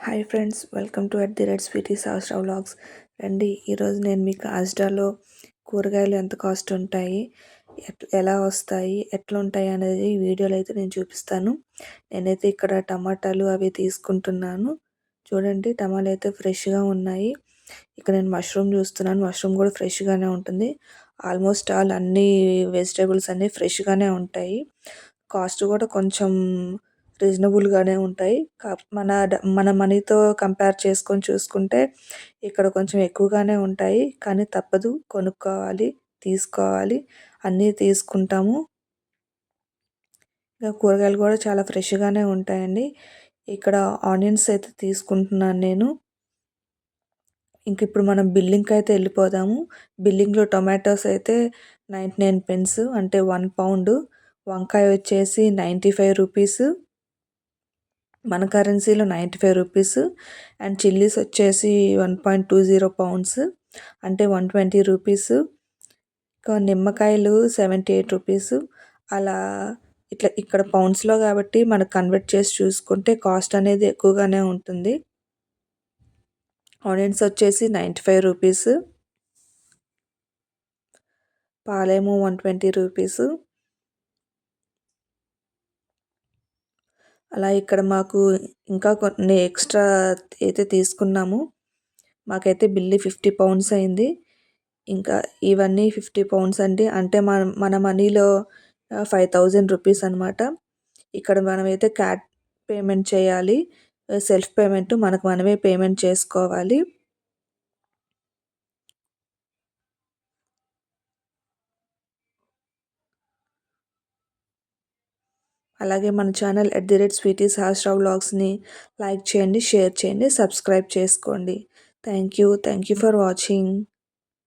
Hi friends, welcome to @Sweety Sahasra vlogs. రండి, ఈరోజు నేను మీకు ఆజ్డాలో కూరగాయలు ఎంత కాస్ట్ ఉంటాయి, ఎలా వస్తాయి, ఎట్లా ఉంటాయి అనేది ఈ వీడియోలో అయితే నేను చూపిస్తాను. నేనైతే ఇక్కడ టమాటాలు అవి తీసుకుంటున్నాను. చూడండి, టమాటాలు అయితే ఫ్రెష్గా ఉన్నాయి. ఇక్కడ నేను మష్రూమ్ చూస్తున్నాను. మష్రూమ్ కూడా ఫ్రెష్గానే ఉంటుంది. ఆల్మోస్ట్ అన్ని వెజిటేబుల్స్ అన్నీ ఫ్రెష్గానే ఉంటాయి. కాస్ట్ కూడా కొంచెం రీజనబుల్గానే ఉంటాయి. మన మనీతో కంపేర్ చేసుకొని చూసుకుంటే ఇక్కడ కొంచెం ఎక్కువగానే ఉంటాయి. కానీ తప్పదు, కొనుక్కోవాలి, తీసుకోవాలి, అన్నీ తీసుకుంటాము. ఇంకా కూరగాయలు కూడా చాలా ఫ్రెష్గానే ఉంటాయండి. ఇక్కడ ఆనియన్స్ అయితే తీసుకుంటున్నాను నేను. ఇంక ఇప్పుడు మనం బిల్లింగ్కి అయితే వెళ్ళిపోదాము. బిల్లింగ్లో టొమాటోస్ అయితే 99 పెన్స్, అంటే 1 పౌండ్. వంకాయ వచ్చేసి 95 రూపీస్, మన కరెన్సీలో 95 రూపీస్. అండ్ చిల్లీస్ వచ్చేసి 1.20 పౌండ్స్, అంటే 120 రూపీస్. ఇంకా నిమ్మకాయలు 78 రూపీస్. అలా ఇట్లా ఇక్కడ పౌండ్స్లో కాబట్టి మనకు కన్వర్ట్ చేసి చూసుకుంటే కాస్ట్ అనేది ఎక్కువగానే ఉంటుంది. ఆనియన్స్ వచ్చేసి 95 రూపీస్, పాలేమో 120 రూపీస్. అలా ఇక్కడ మాకు ఇంకా కొన్ని ఎక్స్ట్రా అయితే తీసుకున్నాము. మాకైతే బిల్లు 50 పౌండ్స్ అయింది. ఇంకా ఇవన్నీ 50 పౌండ్స్ అండి, అంటే మన మనీలో 5000 రూపీస్ అనమాట. ఇక్కడ మనమైతే క్యాట్ పేమెంట్ చేయాలి. సెల్ఫ్ పేమెంట్ మనకు మనమే పేమెంట్ చేసుకోవాలి. అలాగే మన ఛానల్ @స్వీటీ సహస్ర వ్లాగ్స్ని లైక్ చేయండి, షేర్ చేయండి, సబ్స్క్రైబ్ చేసుకోండి. Thank you for watching.